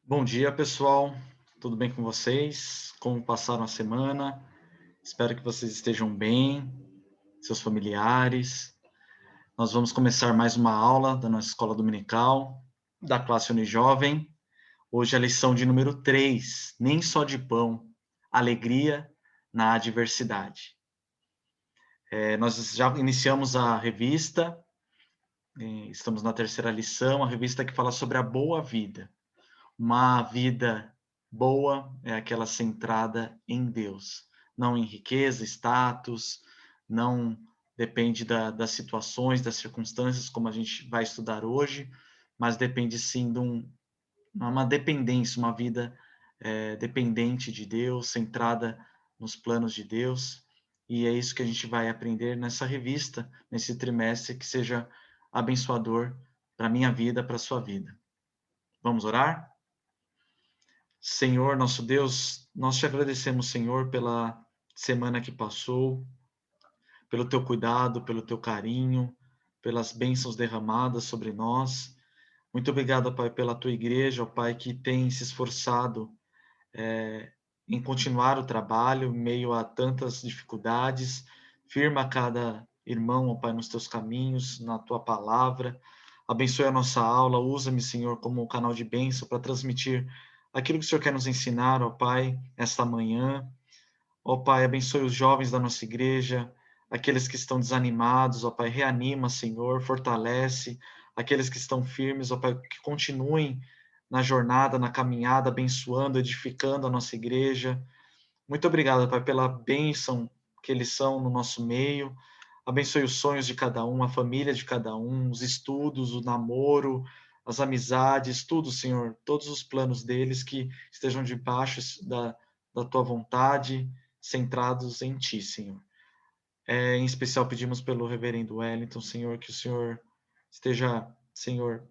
Bom dia, pessoal. Tudo bem com vocês? Como passaram a semana? Espero que vocês estejam bem, seus familiares. Nós vamos começar mais uma aula da nossa escola dominical, da classe Unijovem. Hoje é a lição de número 3. Nem só de pão, alegria na adversidade. Nós já iniciamos a revista, estamos na terceira lição, a revista que fala sobre a boa vida. Uma vida boa é aquela centrada em Deus, não em riqueza, status, não depende das situações, das circunstâncias, como a gente vai estudar hoje, mas depende sim de uma dependência, uma vida dependente de Deus, centrada nos planos de Deus, e é isso que a gente vai aprender nessa revista, nesse trimestre, que seja abençoador para a minha vida, para a sua vida. Vamos orar? Senhor, nosso Deus, nós te agradecemos, Senhor, pela semana que passou, pelo teu cuidado, pelo teu carinho, pelas bênçãos derramadas sobre nós. Muito obrigado, Pai, pela tua igreja, ó Pai, que tem se esforçado em continuar o trabalho em meio a tantas dificuldades. Firma cada irmão, ó Pai, nos teus caminhos, na tua palavra. Abençoe a nossa aula, usa-me, Senhor, como um canal de bênção para transmitir aquilo que o Senhor quer nos ensinar, ó Pai, esta manhã. Ó Pai, abençoe os jovens da nossa igreja, aqueles que estão desanimados, ó Pai, reanima, Senhor, fortalece aqueles que estão firmes, ó Pai, que continuem na jornada, na caminhada, abençoando, edificando a nossa igreja. Muito obrigado, Pai, pela bênção que eles são no nosso meio. Abençoe os sonhos de cada um, a família de cada um, os estudos, o namoro, as amizades, tudo, Senhor, todos os planos deles que estejam debaixo da tua vontade, centrados em Ti, Senhor. Em especial pedimos pelo reverendo Wellington, Senhor, que o Senhor esteja, Senhor,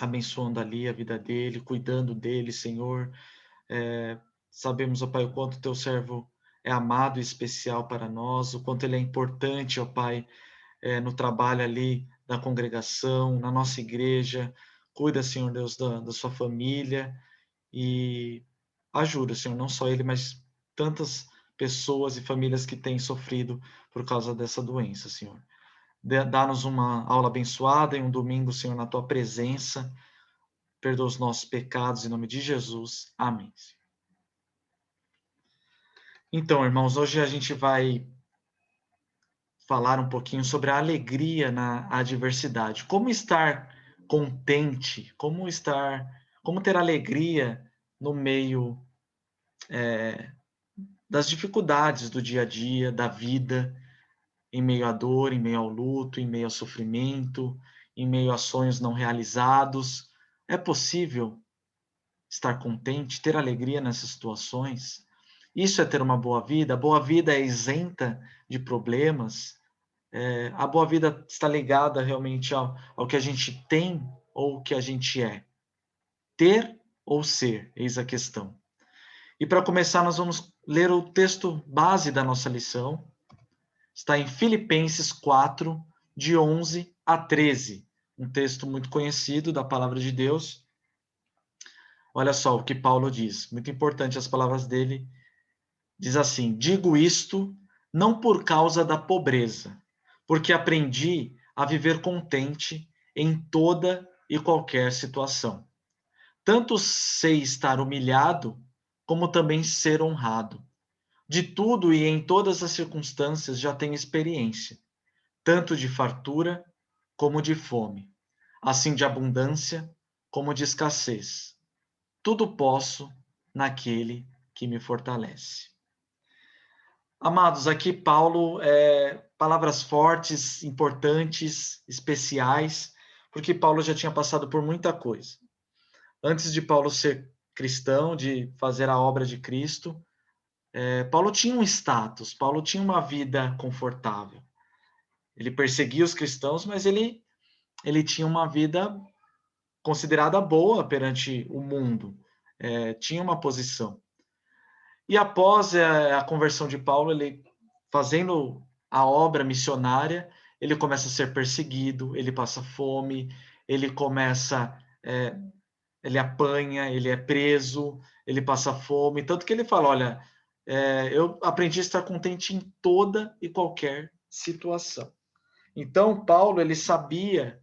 abençoando ali a vida dele, cuidando dele, Senhor. Sabemos, ó Pai, o quanto teu servo é amado e especial para nós, o quanto ele é importante, ó Pai, no trabalho ali da congregação, na nossa igreja. Cuida, Senhor Deus, da sua família e ajuda, Senhor, não só ele, mas tantas pessoas e famílias que têm sofrido por causa dessa doença, Senhor. Dá-nos uma aula abençoada e um domingo, Senhor, na tua presença. Perdoa os nossos pecados em nome de Jesus. Amém. Então, irmãos, hoje a gente vai falar um pouquinho sobre a alegria na adversidade. Como estar contente, como ter alegria no meio das dificuldades do dia a dia, da vida, em meio à dor, em meio ao luto, em meio ao sofrimento, em meio a sonhos não realizados. É possível estar contente, ter alegria nessas situações? Isso é ter uma boa vida? A boa vida é isenta de problemas? A boa vida está ligada realmente ao que a gente tem ou o que a gente é? Ter ou ser? Eis a questão. E para começar, nós vamos ler o texto base da nossa lição. Está em Filipenses 4, de 11 a 13. Um texto muito conhecido da palavra de Deus. Olha só o que Paulo diz. Muito importante as palavras dele. Diz assim: digo isto não por causa da pobreza, porque aprendi a viver contente em toda e qualquer situação. Tanto sei estar humilhado, como também ser honrado. De tudo e em todas as circunstâncias já tenho experiência, tanto de fartura como de fome, assim de abundância como de escassez. Tudo posso naquele que me fortalece. Amados, aqui Paulo, palavras fortes, importantes, especiais, porque Paulo já tinha passado por muita coisa. Antes de Paulo ser cristão, de fazer a obra de Cristo, Paulo tinha um status, Paulo tinha uma vida confortável. Ele perseguia os cristãos, mas ele tinha uma vida considerada boa perante o mundo, tinha uma posição. E após a conversão de Paulo, ele fazendo a obra missionária, ele começa a ser perseguido, ele passa fome, ele começa ele apanha, ele é preso, ele passa fome, tanto que ele fala, olha, eu aprendi a estar contente em toda e qualquer situação. Então, Paulo, ele sabia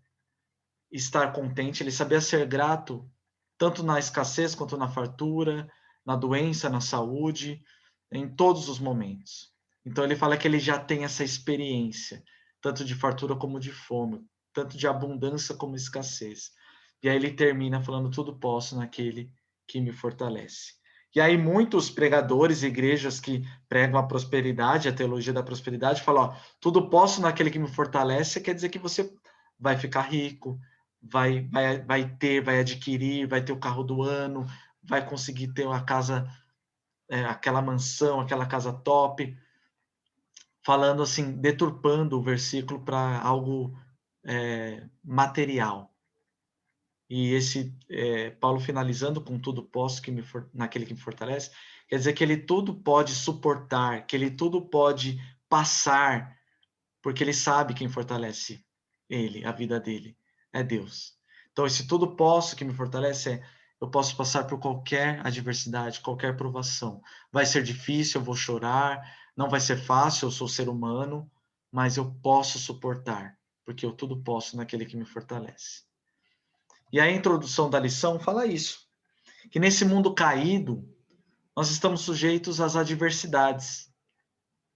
estar contente, ele sabia ser grato, tanto na escassez quanto na fartura, na doença, na saúde, em todos os momentos. Então, ele fala que ele já tem essa experiência, tanto de fartura como de fome, tanto de abundância como escassez. E aí ele termina falando: tudo posso naquele que me fortalece. E aí muitos pregadores, igrejas que pregam a prosperidade, a teologia da prosperidade, falam: ó, tudo posso naquele que me fortalece, quer dizer que você vai ficar rico, vai adquirir, vai ter o carro do ano, vai conseguir ter uma casa, aquela mansão, aquela casa top, falando assim, deturpando o versículo para algo material. E esse Paulo finalizando com tudo posso naquele que me fortalece, quer dizer que ele tudo pode suportar, que ele tudo pode passar, porque ele sabe quem fortalece ele, a vida dele, é Deus. Então, esse tudo posso que me fortalece eu posso passar por qualquer adversidade, qualquer provação. Vai ser difícil, eu vou chorar, não vai ser fácil, eu sou ser humano, mas eu posso suportar, porque eu tudo posso naquele que me fortalece. E a introdução da lição fala isso, que nesse mundo caído, nós estamos sujeitos às adversidades,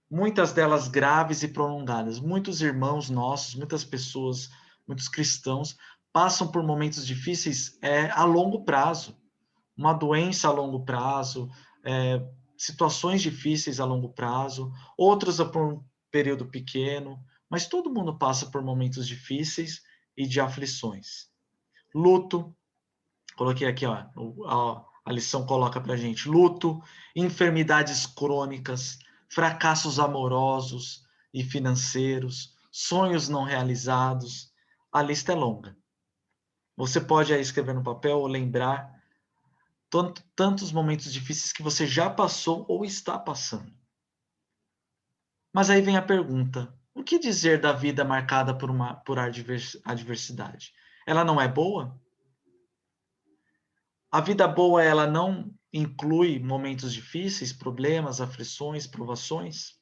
muitas delas graves e prolongadas. Muitos irmãos nossos, muitas pessoas, muitos cristãos, passam por momentos difíceis a longo prazo. Uma doença a longo prazo, situações difíceis a longo prazo, outras por um período pequeno, mas todo mundo passa por momentos difíceis e de aflições. Luto, coloquei aqui, ó, a lição coloca pra gente: luto, enfermidades crônicas, fracassos amorosos e financeiros, sonhos não realizados. A lista é longa. Você pode aí escrever no papel ou lembrar tantos momentos difíceis que você já passou ou está passando. Mas aí vem a pergunta: o que dizer da vida marcada por adversidade? Ela não é boa? A vida boa, ela não inclui momentos difíceis, problemas, aflições, provações?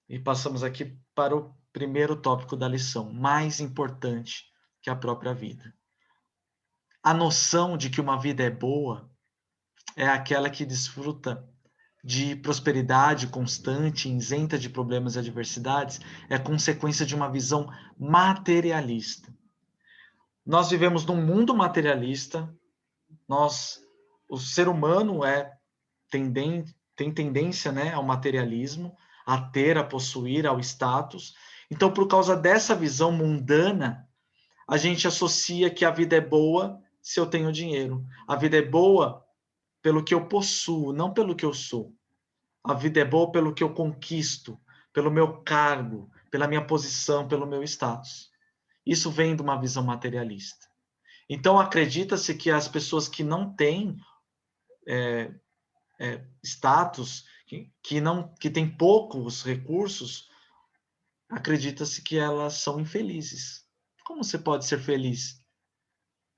E passamos aqui para o primeiro tópico da lição, mais importante que a própria vida. A noção de que uma vida é boa é aquela que desfruta de prosperidade constante, isenta de problemas e adversidades, é consequência de uma visão materialista. Nós vivemos num mundo materialista, o ser humano tem tendência, né, ao materialismo, a ter, a possuir, ao status. Então, por causa dessa visão mundana, a gente associa que a vida é boa se eu tenho dinheiro. A vida é boa pelo que eu possuo, não pelo que eu sou. A vida é boa pelo que eu conquisto, pelo meu cargo, pela minha posição, pelo meu status. Isso vem de uma visão materialista. Então, acredita-se que as pessoas que não têm status, que têm poucos recursos, acredita-se que elas são infelizes. Como você pode ser feliz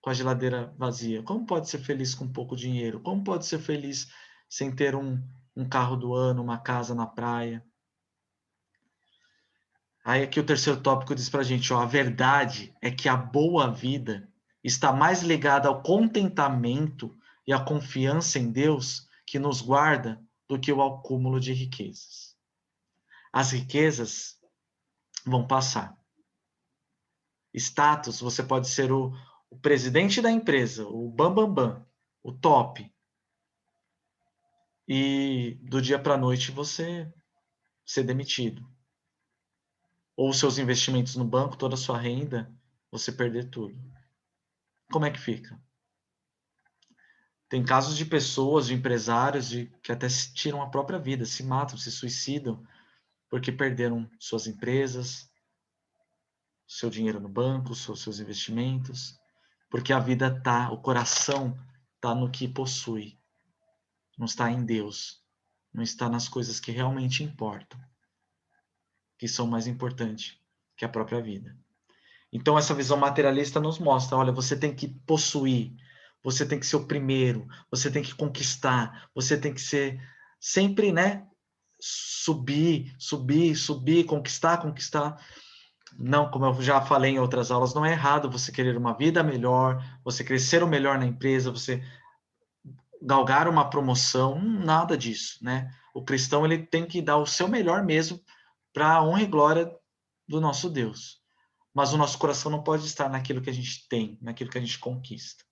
com a geladeira vazia? Como pode ser feliz com pouco dinheiro? Como pode ser feliz sem ter um carro do ano, uma casa na praia? Aí aqui o terceiro tópico diz pra gente, ó, a verdade é que a boa vida está mais ligada ao contentamento e à confiança em Deus que nos guarda do que o acúmulo de riquezas. As riquezas vão passar. Status, você pode ser o presidente da empresa, o bambambam, bam, bam, o top. E do dia para a noite você ser demitido. Ou seus investimentos no banco, toda a sua renda, você perder tudo. Como é que fica? Tem casos de pessoas, de empresários, que até tiram a própria vida, se matam, se suicidam, porque perderam suas empresas, seu dinheiro no banco, seus investimentos, porque a vida tá, o coração tá no que possui, não está em Deus, não está nas coisas que realmente importam, que são mais importantes que a própria vida. Então, essa visão materialista nos mostra, olha, você tem que possuir, você tem que ser o primeiro, você tem que conquistar, você tem que ser sempre, né, subir, subir, subir, conquistar, conquistar. Não, como eu já falei em outras aulas, não é errado você querer uma vida melhor, você querer ser o melhor na empresa, você galgar uma promoção, nada disso, né? O cristão ele tem que dar o seu melhor mesmo para a honra e glória do nosso Deus. Mas o nosso coração não pode estar naquilo que a gente tem, naquilo que a gente conquista.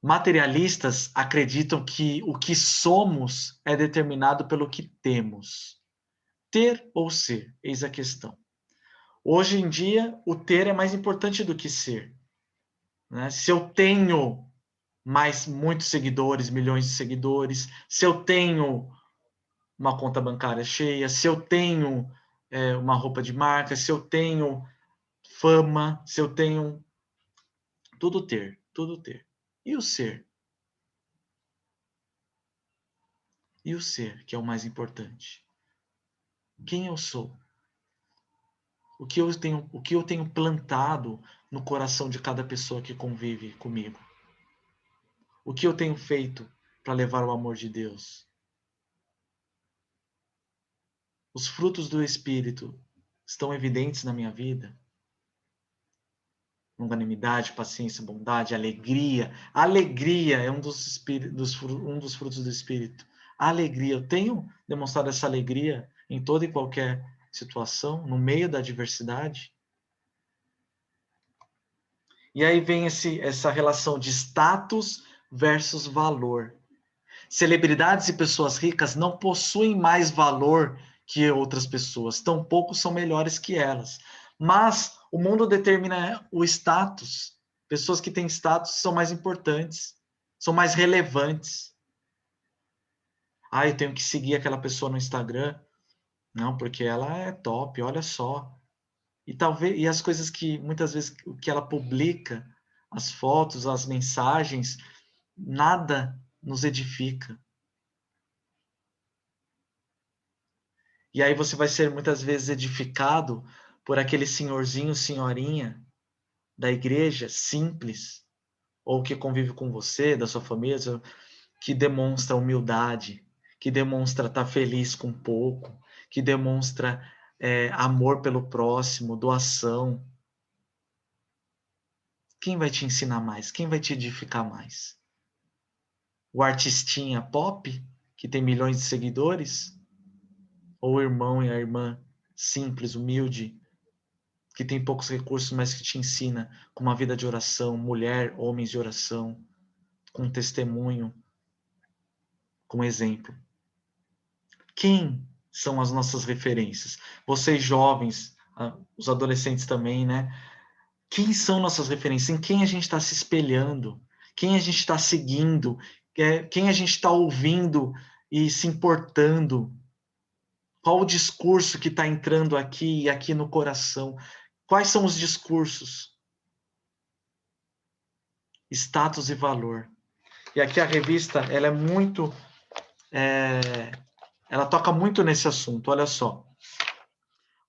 Materialistas acreditam que o que somos é determinado pelo que temos. Ter ou ser, eis a questão. Hoje em dia, o ter é mais importante do que ser, né? Se eu tenho mais muitos seguidores, milhões de seguidores, se eu tenho uma conta bancária cheia, se eu tenho uma roupa de marca, se eu tenho fama, se eu tenho tudo ter, tudo ter. E o ser? E o ser, que é o mais importante? Quem eu sou? O que eu tenho plantado no coração de cada pessoa que convive comigo? O que eu tenho feito para levar o amor de Deus? Os frutos do Espírito estão evidentes na minha vida? Longanimidade, paciência, bondade, alegria. Alegria é um dos frutos do Espírito. Alegria. Eu tenho demonstrado essa alegria em toda e qualquer situação, no meio da adversidade. E aí vem essa relação de status versus valor. Celebridades e pessoas ricas não possuem mais valor que outras pessoas, tampouco são melhores que elas. Mas o mundo determina o status. Pessoas que têm status são mais importantes, são mais relevantes. Ah, eu tenho que seguir aquela pessoa no Instagram. Não, porque ela é top, olha só. E as coisas que muitas vezes o que ela publica, as fotos, as mensagens, nada nos edifica. E aí você vai ser muitas vezes edificado por aquele senhorzinho, senhorinha da igreja, simples, ou que convive com você, da sua família, que demonstra humildade, que demonstra estar feliz com pouco, que demonstra amor pelo próximo, doação. Quem vai te ensinar mais? Quem vai te edificar mais? O artistinha pop, que tem milhões de seguidores? Ou o irmão e a irmã simples, humilde, que tem poucos recursos, mas que te ensina com uma vida de oração, mulher, homens de oração, com testemunho, com exemplo? Quem são as nossas referências? Vocês jovens, os adolescentes também, né? Quem são nossas referências? Em quem a gente está se espelhando? Quem a gente está seguindo? Quem a gente está ouvindo e se importando? Qual o discurso que está entrando aqui e aqui no coração? Quais são os discursos? Status e valor. E aqui a revista, ela é muito... ela toca muito nesse assunto, olha só.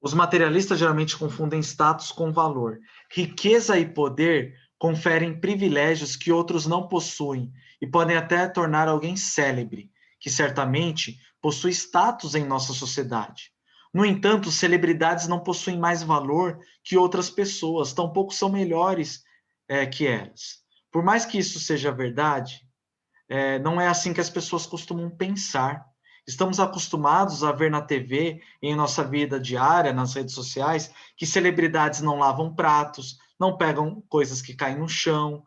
Os materialistas geralmente confundem status com valor. Riqueza e poder conferem privilégios que outros não possuem e podem até tornar alguém célebre, que certamente possui status em nossa sociedade. No entanto, celebridades não possuem mais valor que outras pessoas, tampouco são melhores que elas. Por mais que isso seja verdade, não é assim que as pessoas costumam pensar. Estamos acostumados a ver na TV, em nossa vida diária, nas redes sociais, que celebridades não lavam pratos, não pegam coisas que caem no chão,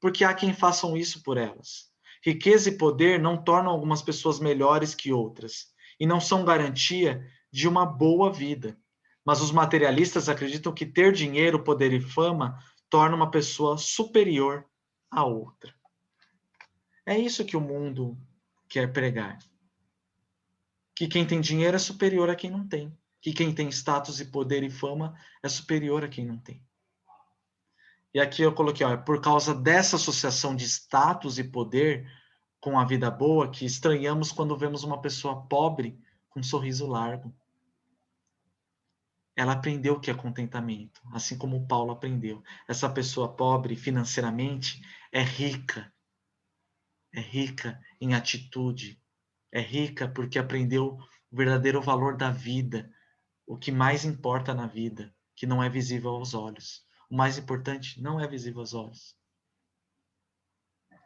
porque há quem façam isso por elas. Riqueza e poder não tornam algumas pessoas melhores que outras, e não são garantia de uma boa vida. Mas os materialistas acreditam que ter dinheiro, poder e fama torna uma pessoa superior à outra. É isso que o mundo quer pregar. Que quem tem dinheiro é superior a quem não tem. Que quem tem status e poder e fama é superior a quem não tem. E aqui eu coloquei, ó, por causa dessa associação de status e poder com a vida boa, que estranhamos quando vemos uma pessoa pobre com um sorriso largo. ela aprendeu o que é contentamento, assim como Paulo aprendeu. Essa pessoa pobre financeiramente é rica em atitude, é rica porque aprendeu o verdadeiro valor da vida, o que mais importa na vida, que não é visível aos olhos. O mais importante não é visível aos olhos.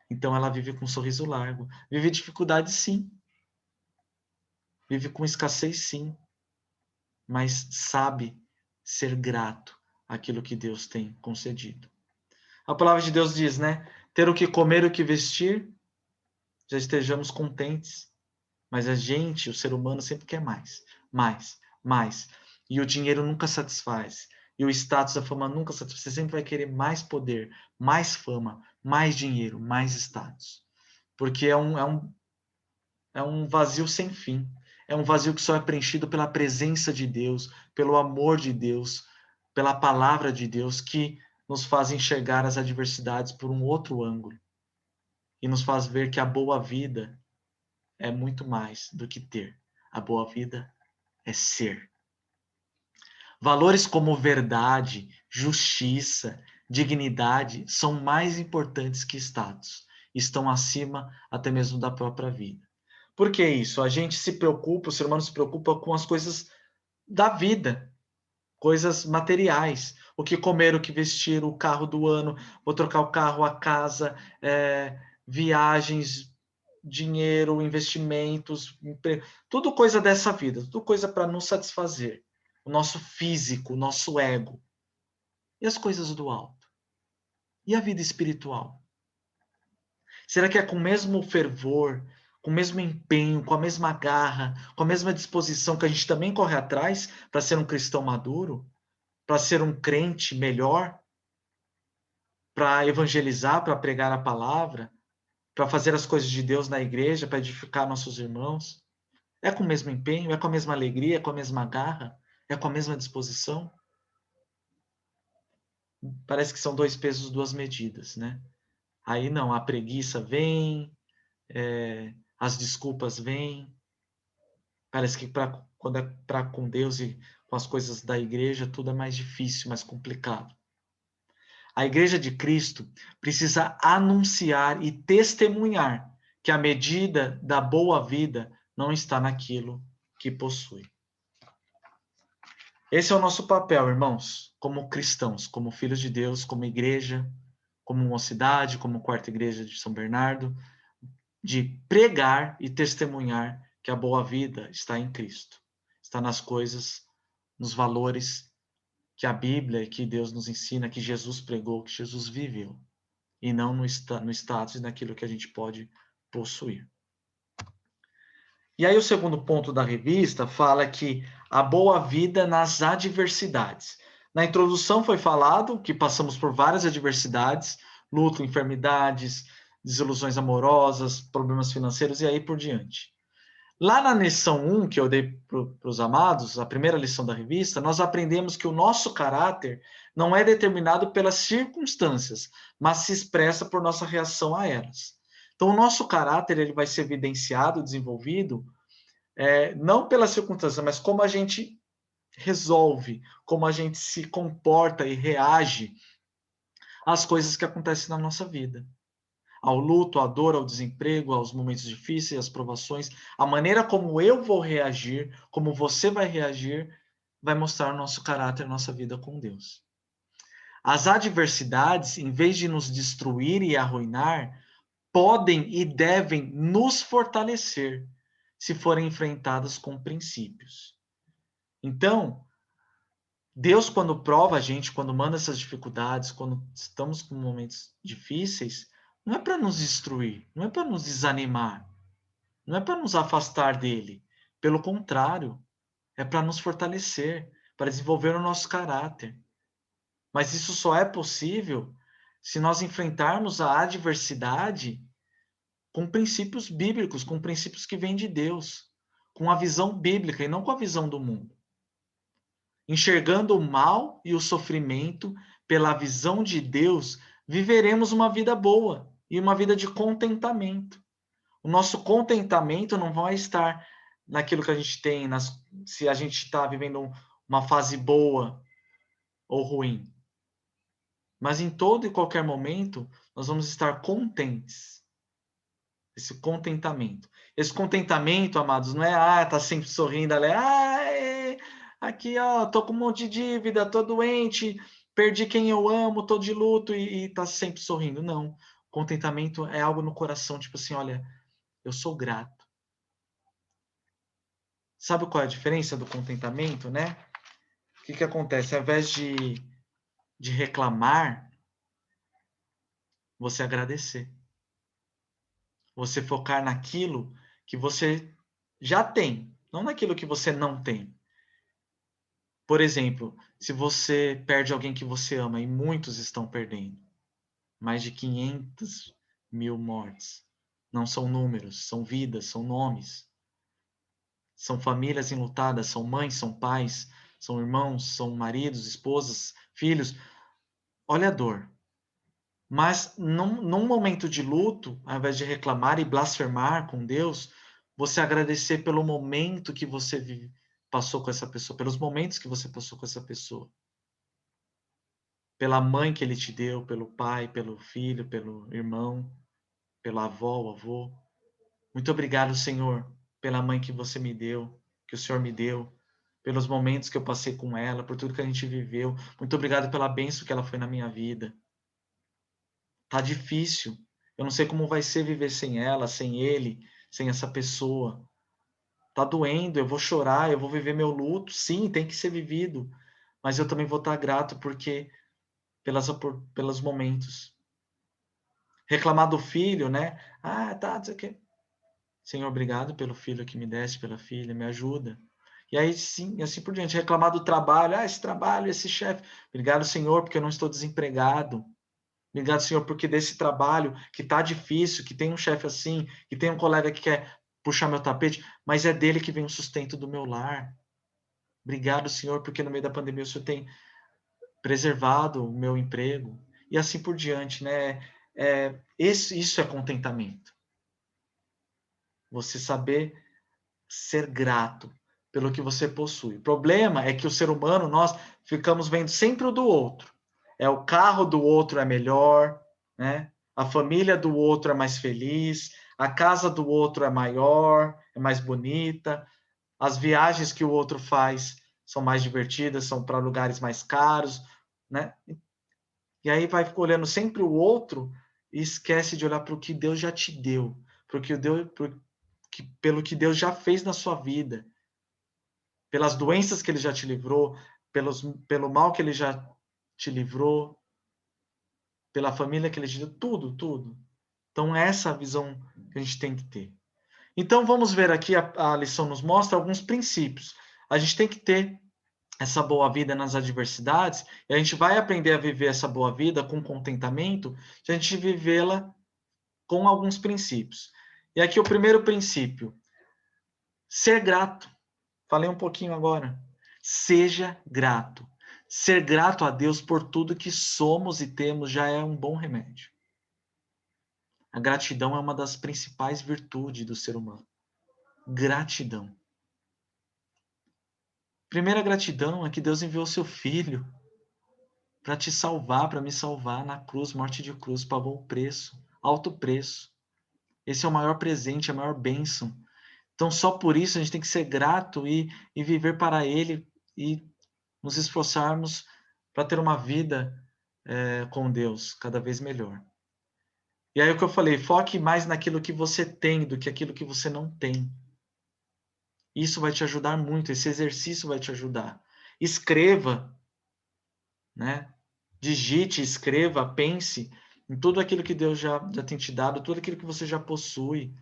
Então ela vive com um sorriso largo. Vive dificuldade, sim. Vive com escassez, sim. Mas sabe ser grato àquilo que Deus tem concedido. A palavra de Deus diz, né? Ter o que comer e o que vestir, já estejamos contentes. Mas a gente, o ser humano, sempre quer mais, mais, mais. E o dinheiro nunca satisfaz. E o status, a fama nunca satisfaz. Você sempre vai querer mais poder, mais fama, mais dinheiro, mais status. Porque é um vazio sem fim. É um vazio que só é preenchido pela presença de Deus, pelo amor de Deus, pela palavra de Deus, que nos faz enxergar as adversidades por um outro ângulo. E nos faz ver que a boa vida é muito mais do que ter. A boa vida é ser. Valores como verdade, justiça, dignidade são mais importantes que status. Estão acima até mesmo da própria vida. Por que isso? A gente se preocupa, o ser humano se preocupa com as coisas da vida, coisas materiais. O que comer, o que vestir, o carro do ano, vou trocar o carro, a casa, viagens, dinheiro, investimentos, tudo coisa dessa vida, tudo coisa para nos satisfazer. O nosso físico, o nosso ego. E as coisas do alto? E a vida espiritual? Será que é com o mesmo fervor, com o mesmo empenho, com a mesma garra, com a mesma disposição que a gente também corre atrás para ser um cristão maduro? Para ser um crente melhor? Para evangelizar, para pregar a palavra? Para fazer as coisas de Deus na igreja, para edificar nossos irmãos? É com o mesmo empenho? É com a mesma alegria? É com a mesma garra? É com a mesma disposição? Parece que são dois pesos, duas medidas, né? Aí não, a preguiça vem, as desculpas vêm. Parece que quando é para com Deus e com as coisas da igreja, tudo é mais difícil, mais complicado. A igreja de Cristo precisa anunciar e testemunhar que a medida da boa vida não está naquilo que possui. Esse é o nosso papel, irmãos, como cristãos, como filhos de Deus, como igreja, como mocidade, como quarta igreja de São Bernardo, de pregar e testemunhar que a boa vida está em Cristo, está nas coisas, nos valores que a Bíblia e que Deus nos ensina, que Jesus pregou, que Jesus viveu, e não no status e naquilo que a gente pode possuir. E aí o segundo ponto da revista fala que a boa vida nas adversidades. Na introdução foi falado que passamos por várias adversidades, luto, enfermidades, desilusões amorosas, problemas financeiros e aí por diante. Lá na lição 1, que eu dei para os amados, a primeira lição da revista, nós aprendemos que o nosso caráter não é determinado pelas circunstâncias, mas se expressa por nossa reação a elas. Então, o nosso caráter ele vai ser evidenciado, desenvolvido, não pela circunstância, mas como a gente resolve, como a gente se comporta e reage às coisas que acontecem na nossa vida. Ao luto, à dor, ao desemprego, aos momentos difíceis, às provações. A maneira como eu vou reagir, como você vai reagir, vai mostrar o nosso caráter, nossa vida com Deus. As adversidades, em vez de nos destruir e arruinar, podem e devem nos fortalecer se forem enfrentadas com princípios. Então, Deus, quando prova a gente, quando manda essas dificuldades, quando estamos com momentos difíceis, não é para nos destruir, não é para nos desanimar, não é para nos afastar dele. Pelo contrário, é para nos fortalecer, para desenvolver o nosso caráter. Mas isso só é possível se nós enfrentarmos a adversidade com princípios bíblicos, com princípios que vêm de Deus, com a visão bíblica e não com a visão do mundo. Enxergando o mal e o sofrimento pela visão de Deus, viveremos uma vida boa e uma vida de contentamento. O nosso contentamento não vai estar naquilo que a gente tem, se a gente está vivendo uma fase boa ou ruim. Mas em todo e qualquer momento, nós vamos estar contentes. Esse contentamento. Esse contentamento, amados, não é, tá sempre sorrindo, aqui, ó, tô com um monte de dívida, tô doente, perdi quem eu amo, tô de luto e tá sempre sorrindo. Não. Contentamento é algo no coração, tipo assim, olha, eu sou grato. Sabe qual é a diferença do contentamento, né? O que acontece? Ao invés de reclamar, você agradecer. Você focar naquilo que você já tem, não naquilo que você não tem. Por exemplo, se você perde alguém que você ama, e muitos estão perdendo, mais de 500 mil mortes. Não são números, são vidas, são nomes. São famílias enlutadas, são mães, são pais, são irmãos, são maridos, esposas, filhos. Olha a dor. Mas num momento de luto, ao invés de reclamar e blasfemar com Deus, você agradecer pelo momento que você passou com essa pessoa, pelos momentos que você passou com essa pessoa. Pela mãe que ele te deu, pelo pai, pelo filho, pelo irmão, pela avó, o avô. Muito obrigado, Senhor, pela mãe que você me deu, que o Senhor me deu, pelos momentos que eu passei com ela, por tudo que a gente viveu. Muito obrigado pela bênção que ela foi na minha vida. Tá difícil. Eu não sei como vai ser viver sem ela, sem ele, sem essa pessoa. Tá doendo, eu vou chorar, eu vou viver meu luto. Sim, tem que ser vivido. Mas eu também vou estar grato porque pelos momentos. Reclamar do filho, né? Tá, não sei o quê. Senhor, obrigado pelo filho que me deste, pela filha, me ajuda. E aí sim, assim por diante. Reclamar do trabalho, esse trabalho, esse chefe. Obrigado, Senhor, porque eu não estou desempregado. Obrigado, Senhor, porque desse trabalho que está difícil, que tem um chefe assim, que tem um colega que quer puxar meu tapete, mas é dele que vem o sustento do meu lar. Obrigado, Senhor, porque no meio da pandemia o Senhor tem preservado o meu emprego. E assim por diante, né? Isso é contentamento. Você saber ser grato pelo que você possui. O problema é que o ser humano, nós ficamos vendo sempre o do outro. O carro do outro é melhor, né? A família do outro é mais feliz, a casa do outro é maior, é mais bonita, as viagens que o outro faz são mais divertidas, são para lugares mais caros, né? E aí vai olhando sempre o outro e esquece de olhar para o que Deus já te deu, pelo que Deus já fez na sua vida, pelas doenças que ele já te livrou, pelo mal que ele já te livrou, pela família que ele te deu, tudo, tudo. Então, essa é a visão que a gente tem que ter. Então, vamos ver aqui, a lição nos mostra alguns princípios. A gente tem que ter essa boa vida nas adversidades, e a gente vai aprender a viver essa boa vida com contentamento, se a gente vivê-la com alguns princípios. E aqui o primeiro princípio, ser grato. Falei um pouquinho agora. Seja grato. Ser grato a Deus por tudo que somos e temos já é um bom remédio. A gratidão é uma das principais virtudes do ser humano. Gratidão. Primeira gratidão é que Deus enviou seu filho para te salvar, para me salvar na cruz, morte de cruz, pagou o preço, alto preço. Esse é o maior presente, a maior bênção. Então, só por isso a gente tem que ser grato e viver para Ele e nos esforçarmos para ter uma vida com Deus cada vez melhor. E aí o que eu falei, foque mais naquilo que você tem do que aquilo que você não tem. Isso vai te ajudar muito, esse exercício vai te ajudar. Escreva, né? Digite, escreva, pense em tudo aquilo que Deus já tem te dado, tudo aquilo que você já possui,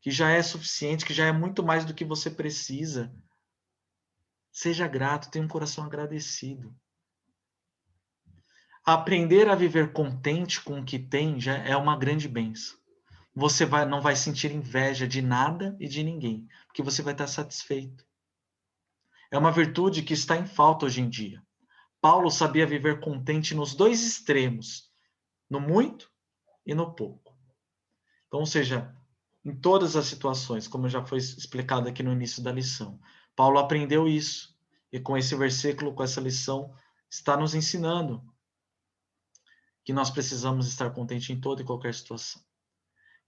que já é suficiente, que já é muito mais do que você precisa. Seja grato, tenha um coração agradecido. Aprender a viver contente com o que tem já é uma grande bênção. Você não vai sentir inveja de nada e de ninguém, porque você vai estar satisfeito. É uma virtude que está em falta hoje em dia. Paulo sabia viver contente nos dois extremos, no muito e no pouco. Então, ou seja, em todas as situações, como já foi explicado aqui no início da lição, Paulo aprendeu isso. E com esse versículo, com essa lição, está nos ensinando que nós precisamos estar contentes em toda e qualquer situação.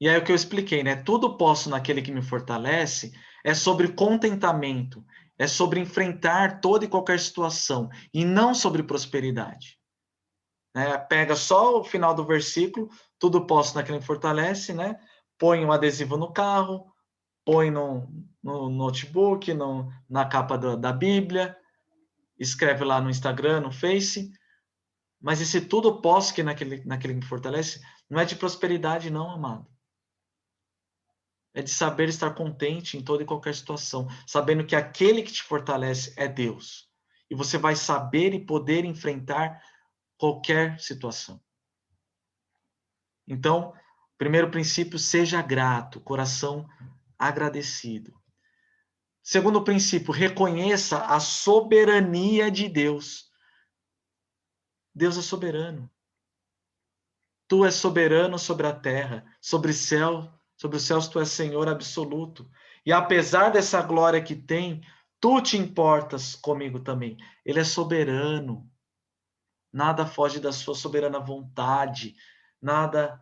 E aí o que eu expliquei, né? Tudo posso naquele que me fortalece é sobre contentamento, é sobre enfrentar toda e qualquer situação, e não sobre prosperidade. Né? Pega só o final do versículo, tudo posso naquele que me fortalece, né? Põe um adesivo no carro, põe no notebook, na capa da Bíblia, escreve lá no Instagram, no Face, mas esse tudo posso que naquele que me fortalece, não é de prosperidade não, amado. É de saber estar contente em toda e qualquer situação, sabendo que aquele que te fortalece é Deus. E você vai saber e poder enfrentar qualquer situação. Então, primeiro princípio, seja grato, coração agradecido. Segundo princípio, reconheça a soberania de Deus. Deus é soberano. Tu és soberano sobre a terra, sobre os céus tu és Senhor absoluto. E apesar dessa glória que tem, tu te importas comigo também. Ele é soberano. Nada foge da sua soberana vontade. Nada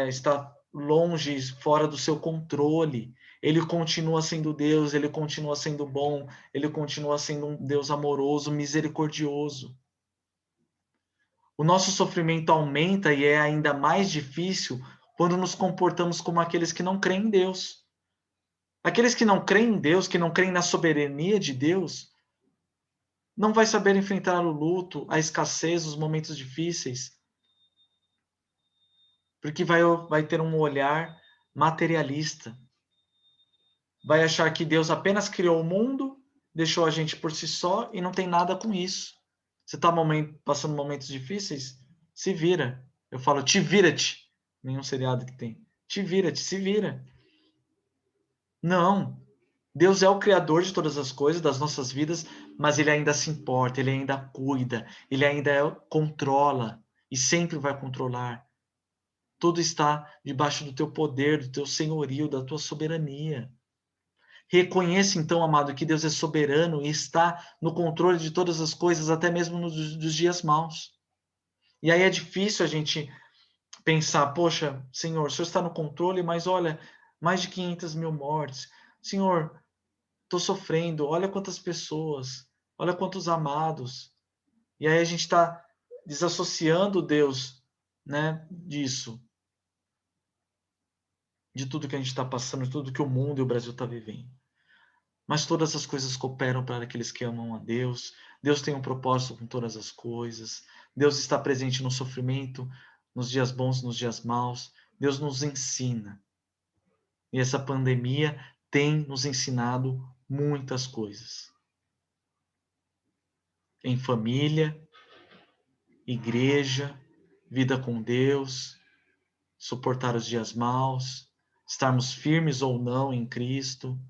está longe, fora do seu controle. Ele continua sendo Deus, ele continua sendo bom, ele continua sendo um Deus amoroso, misericordioso. O nosso sofrimento aumenta e é ainda mais difícil quando nos comportamos como aqueles que não creem em Deus. Aqueles que não creem em Deus, que não creem na soberania de Deus, não vai saber enfrentar o luto, a escassez, os momentos difíceis, porque vai ter um olhar materialista. Vai achar que Deus apenas criou o mundo, deixou a gente por si só e não tem nada com isso. Você está passando momentos difíceis? Se vira. Eu falo, te vira-te. Nenhum seriado que tem. Te vira-te, se vira. Não. Deus é o criador de todas as coisas, das nossas vidas, mas ele ainda se importa, ele ainda cuida, ele ainda controla e sempre vai controlar. Tudo está debaixo do teu poder, do teu senhorio, da tua soberania. Reconheça, então, amado, que Deus é soberano e está no controle de todas as coisas, até mesmo dos dias maus. E aí é difícil a gente pensar, poxa, Senhor, o Senhor está no controle, mas olha, mais de 500 mil mortes. Senhor, estou sofrendo, olha quantas pessoas, olha quantos amados. E aí a gente está desassociando Deus, né, disso, de tudo que a gente está passando, de tudo que o mundo e o Brasil está vivendo. Mas todas as coisas cooperam para aqueles que amam a Deus. Deus tem um propósito com todas as coisas. Deus está presente no sofrimento, nos dias bons, nos dias maus. Deus nos ensina. E essa pandemia tem nos ensinado muitas coisas. Em família, igreja, vida com Deus, suportar os dias maus, estarmos firmes ou não em Cristo.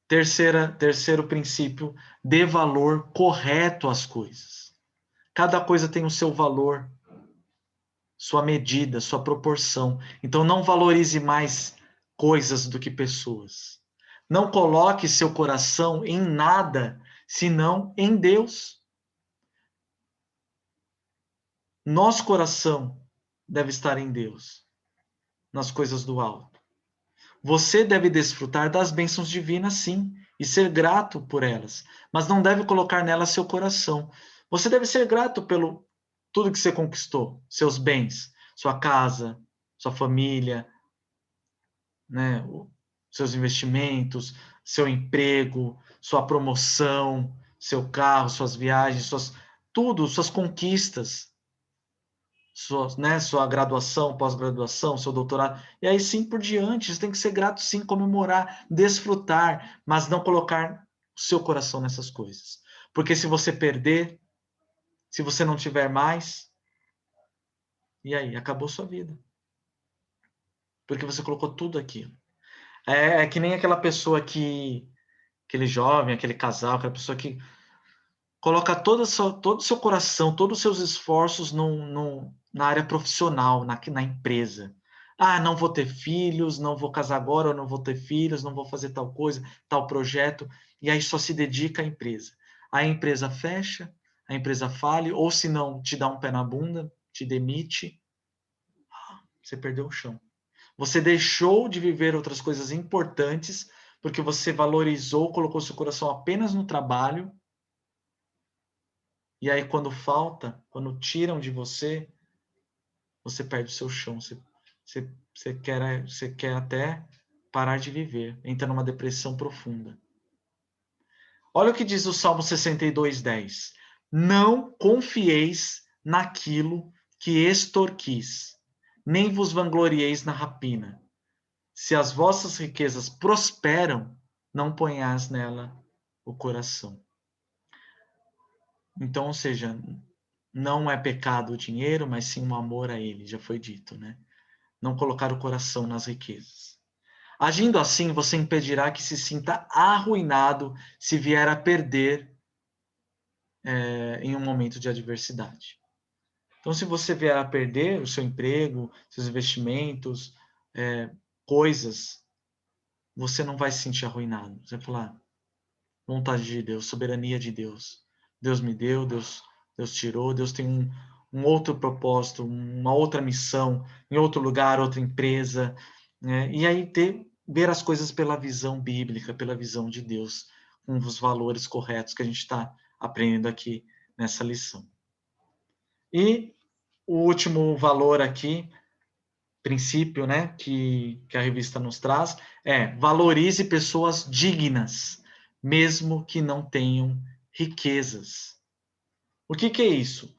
Terceiro princípio, dê valor correto às coisas. Cada coisa tem o seu valor, sua medida, sua proporção. Então não valorize mais coisas do que pessoas. Não coloque seu coração em nada, senão em Deus. Nosso coração deve estar em Deus, nas coisas do alto. Você deve desfrutar das bênçãos divinas, sim, e ser grato por elas, mas não deve colocar nelas seu coração. Você deve ser grato pelo tudo que você conquistou, seus bens, sua casa, sua família, né, seus investimentos, seu emprego, sua promoção, seu carro, suas viagens, suas conquistas, sua graduação, pós-graduação, seu doutorado, e aí sim por diante, você tem que ser grato sim, comemorar, desfrutar, mas não colocar o seu coração nessas coisas. Porque se você perder, se você não tiver mais, e aí? Acabou sua vida. Porque você colocou tudo aquilo. É que nem aquela pessoa aquele jovem, aquele casal, aquela pessoa que coloca todo o seu coração, todos os seus esforços na área profissional, na empresa. Ah, não vou ter filhos, não vou casar agora, ou não vou ter filhos, não vou fazer tal coisa, tal projeto, e aí só se dedica à empresa. Aí a empresa fecha, a empresa fale, ou se não, te dá um pé na bunda, te demite, você perdeu o chão. Você deixou de viver outras coisas importantes porque você valorizou, colocou seu coração apenas no trabalho, e aí quando falta, quando tiram de você, você perde o seu chão, você quer até parar de viver, entra numa depressão profunda. Olha o que diz o Salmo 62:10. Não confieis naquilo que extorquis, nem vos vanglorieis na rapina. Se as vossas riquezas prosperam, não ponhais nela o coração. Então, ou seja, não é pecado o dinheiro, mas sim um amor a ele, já foi dito, né? Não colocar o coração nas riquezas. Agindo assim, você impedirá que se sinta arruinado se vier a perder em um momento de adversidade. Então, se você vier a perder o seu emprego, seus investimentos, coisas, você não vai se sentir arruinado. Você vai falar, vontade de Deus, soberania de Deus. Deus me deu, Deus tirou, Deus tem um outro propósito, uma outra missão, em outro lugar, outra empresa, né? E aí ver as coisas pela visão bíblica, pela visão de Deus, com os valores corretos que a gente está aprendendo aqui nessa lição. E o último valor aqui, princípio, né, que a revista nos traz, é valorize pessoas dignas, mesmo que não tenham riquezas. O que é isso?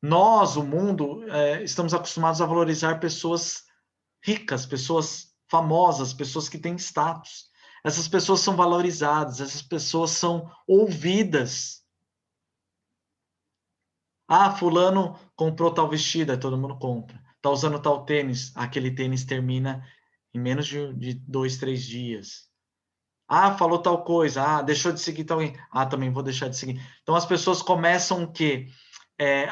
Nós, o mundo, estamos acostumados a valorizar pessoas ricas, pessoas famosas, pessoas que têm status. Essas pessoas são valorizadas, essas pessoas são ouvidas. Ah, fulano comprou tal vestido, aí todo mundo compra. Tá usando tal tênis, aquele tênis termina em menos de 2, 3 dias. Ah, falou tal coisa, ah, deixou de seguir tal. Ah, também vou deixar de seguir. Então as pessoas começam o quê?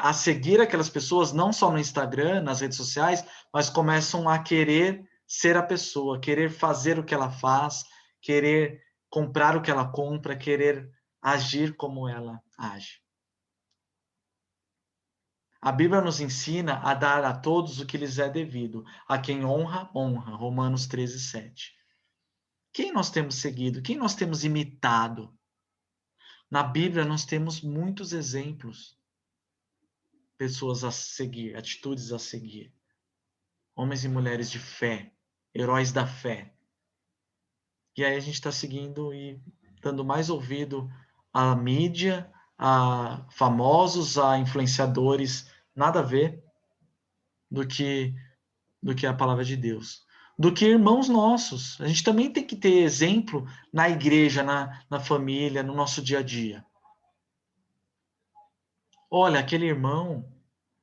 A seguir aquelas pessoas, não só no Instagram, nas redes sociais, mas começam a querer ser a pessoa, querer fazer o que ela faz, querer comprar o que ela compra, querer agir como ela age. A Bíblia nos ensina a dar a todos o que lhes é devido. A quem honra, honra. Romanos 13:7. Quem nós temos seguido? Quem nós temos imitado? Na Bíblia nós temos muitos exemplos. Pessoas a seguir, atitudes a seguir. Homens e mulheres de fé, heróis da fé. E aí a gente está seguindo e dando mais ouvido à mídia, a famosos, a influenciadores, nada a ver do que a palavra de Deus, do que irmãos nossos. A gente também tem que ter exemplo na igreja, na família, no nosso dia a dia. Olha, aquele irmão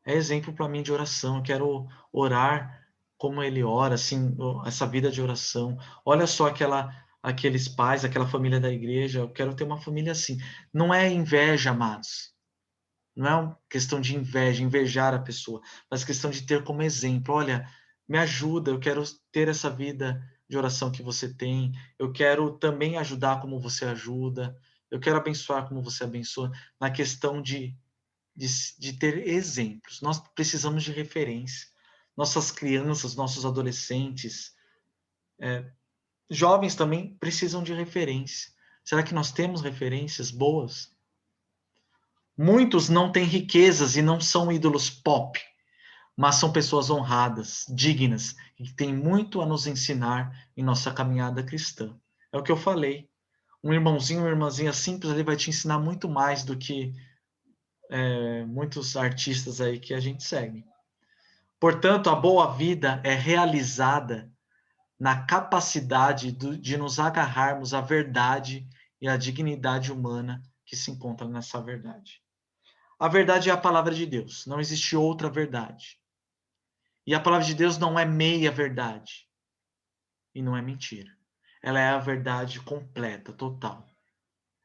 é exemplo para mim de oração. Eu quero orar como ele ora, assim, essa vida de oração. Olha só aqueles pais, aquela família da igreja. Eu quero ter uma família assim. Não é inveja, amados. Não é uma questão de inveja, invejar a pessoa, mas questão de ter como exemplo. Olha, me ajuda, eu quero ter essa vida de oração que você tem. Eu quero também ajudar como você ajuda. Eu quero abençoar como você abençoa. Na questão de ter exemplos. Nós precisamos de referência. Nossas crianças, nossos adolescentes, jovens também precisam de referência. Será que nós temos referências boas? Muitos não têm riquezas e não são ídolos pop, mas são pessoas honradas, dignas, e que têm muito a nos ensinar em nossa caminhada cristã. É o que eu falei. Um irmãozinho, uma irmãzinha simples, ele vai te ensinar muito mais do que muitos artistas aí que a gente segue. Portanto, a boa vida é realizada na capacidade de nos agarrarmos à verdade e à dignidade humana que se encontra nessa verdade. A verdade é a palavra de Deus, não existe outra verdade. E a palavra de Deus não é meia verdade e não é mentira. Ela é a verdade completa, total.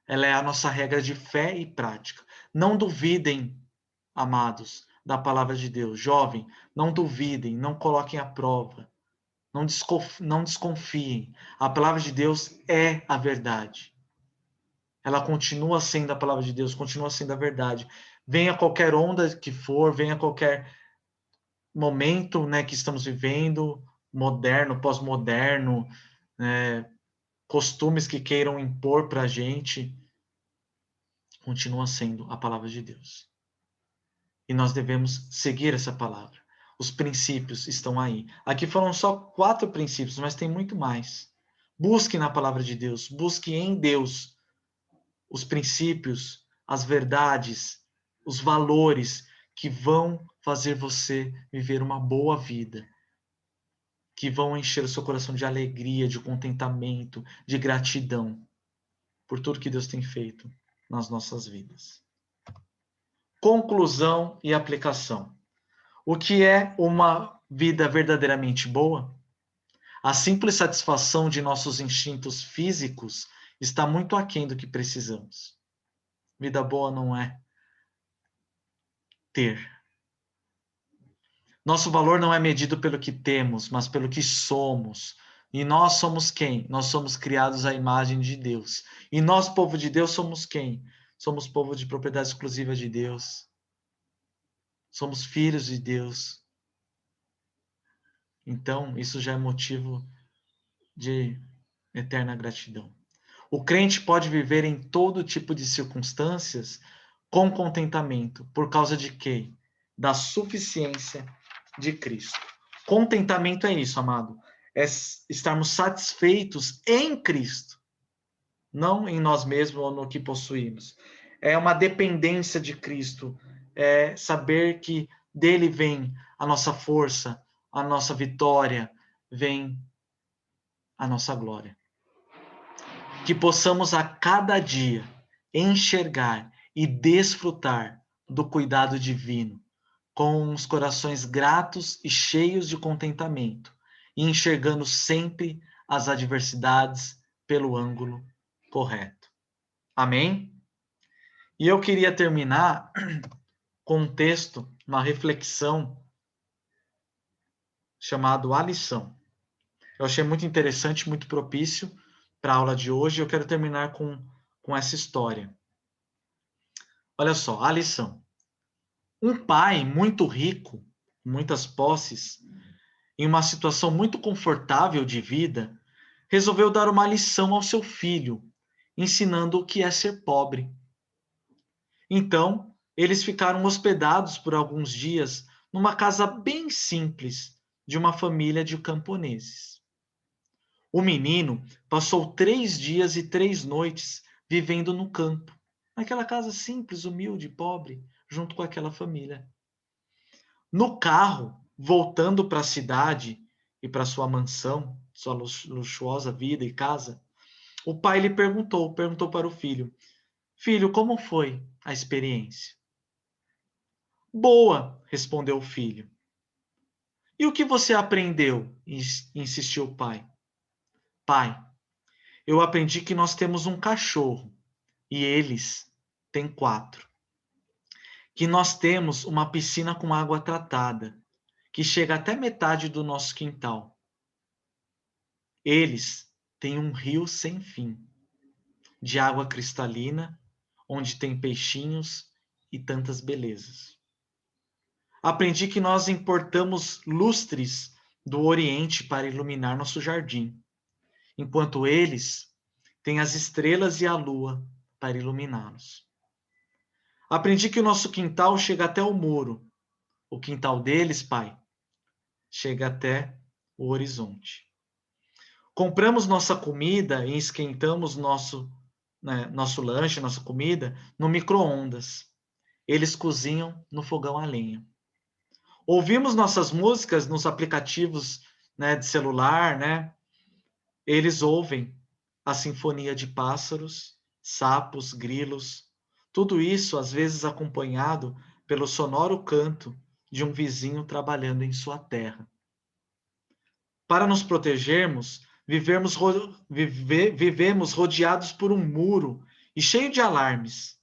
Ela é a nossa regra de fé e prática. Não duvidem, amados, da palavra de Deus. Jovem, não duvidem, não coloquem à prova. Não desconfiem. A palavra de Deus é a verdade. Ela continua sendo a palavra de Deus, continua sendo a verdade. Venha qualquer onda que for, venha qualquer momento, né, que estamos vivendo, moderno, pós-moderno, né, costumes que queiram impor para a gente, continua sendo a palavra de Deus. E nós devemos seguir essa palavra. Os princípios estão aí. Aqui foram só 4 princípios, mas tem muito mais. Busque na palavra de Deus, busque em Deus os princípios, as verdades, os valores que vão fazer você viver uma boa vida, que vão encher o seu coração de alegria, de contentamento, de gratidão por tudo que Deus tem feito nas nossas vidas. Conclusão e aplicação. O que é uma vida verdadeiramente boa? A simples satisfação de nossos instintos físicos está muito aquém do que precisamos. Vida boa não é ter. Nosso valor não é medido pelo que temos, mas pelo que somos. E nós somos quem? Nós somos criados à imagem de Deus. E nós, povo de Deus, somos quem? Somos povo de propriedade exclusiva de Deus. Somos filhos de Deus. Então, isso já é motivo de eterna gratidão. O crente pode viver em todo tipo de circunstâncias com contentamento. Por causa de quê? Da suficiência de Cristo. Contentamento é isso, amado. É estarmos satisfeitos em Cristo, não em nós mesmos ou no que possuímos. É uma dependência de Cristo. É saber que dele vem a nossa força, a nossa vitória, vem a nossa glória. Que possamos a cada dia enxergar e desfrutar do cuidado divino, com os corações gratos e cheios de contentamento, e enxergando sempre as adversidades pelo ângulo correto. Amém? E eu queria terminar com um texto, uma reflexão chamado A Lição. Eu achei muito interessante, muito propício para a aula de hoje. Eu quero terminar com essa história. Olha só, a lição. Um pai muito rico, muitas posses, em uma situação muito confortável de vida, resolveu dar uma lição ao seu filho, ensinando o que é ser pobre. Então, eles ficaram hospedados por alguns dias numa casa bem simples de uma família de camponeses. O menino passou 3 dias e 3 noites vivendo no campo, naquela casa simples, humilde, pobre, junto com aquela família. No carro, voltando para a cidade e para sua mansão, sua luxuosa vida e casa, o pai lhe perguntou para o filho: Filho, como foi a experiência? Boa, respondeu o filho. E o que você aprendeu? Insistiu o pai. Pai, eu aprendi que nós temos um cachorro e eles têm 4. Que nós temos uma piscina com água tratada, que chega até metade do nosso quintal. Eles têm um rio sem fim, de água cristalina, onde tem peixinhos e tantas belezas. Aprendi que nós importamos lustres do Oriente para iluminar nosso jardim, enquanto eles têm as estrelas e a lua para iluminá-los. Aprendi que o nosso quintal chega até o muro. O quintal deles, pai, chega até o horizonte. Compramos nossa comida e esquentamos nosso lanche, nossa comida, no micro-ondas. Eles cozinham no fogão a lenha. Ouvimos nossas músicas nos aplicativos, de celular, Eles ouvem a sinfonia de pássaros, sapos, grilos, tudo isso às vezes acompanhado pelo sonoro canto de um vizinho trabalhando em sua terra. Para nos protegermos, vivemos rodeados por um muro e cheio de alarmes.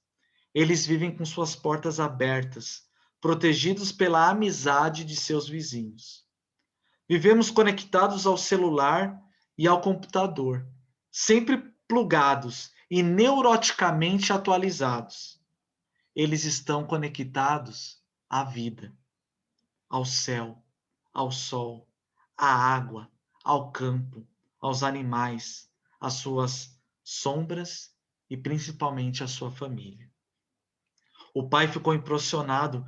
Eles vivem com suas portas abertas, protegidos pela amizade de seus vizinhos. Vivemos conectados ao celular e ao computador, sempre plugados e neuroticamente atualizados. Eles estão conectados à vida, ao céu, ao sol, à água, ao campo, aos animais, às suas sombras e principalmente à sua família. O pai ficou impressionado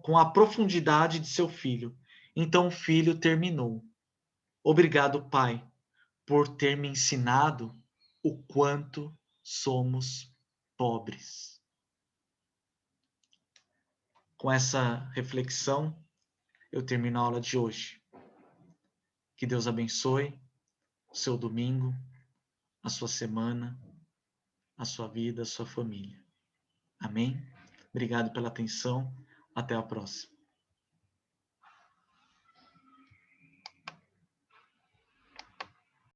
com a profundidade de seu filho. Então o filho terminou. Obrigado, pai, por ter me ensinado o quanto somos pobres. Com essa reflexão, eu termino a aula de hoje. Que Deus abençoe o seu domingo, a sua semana, a sua vida, a sua família. Amém? Obrigado pela atenção. Até a próxima.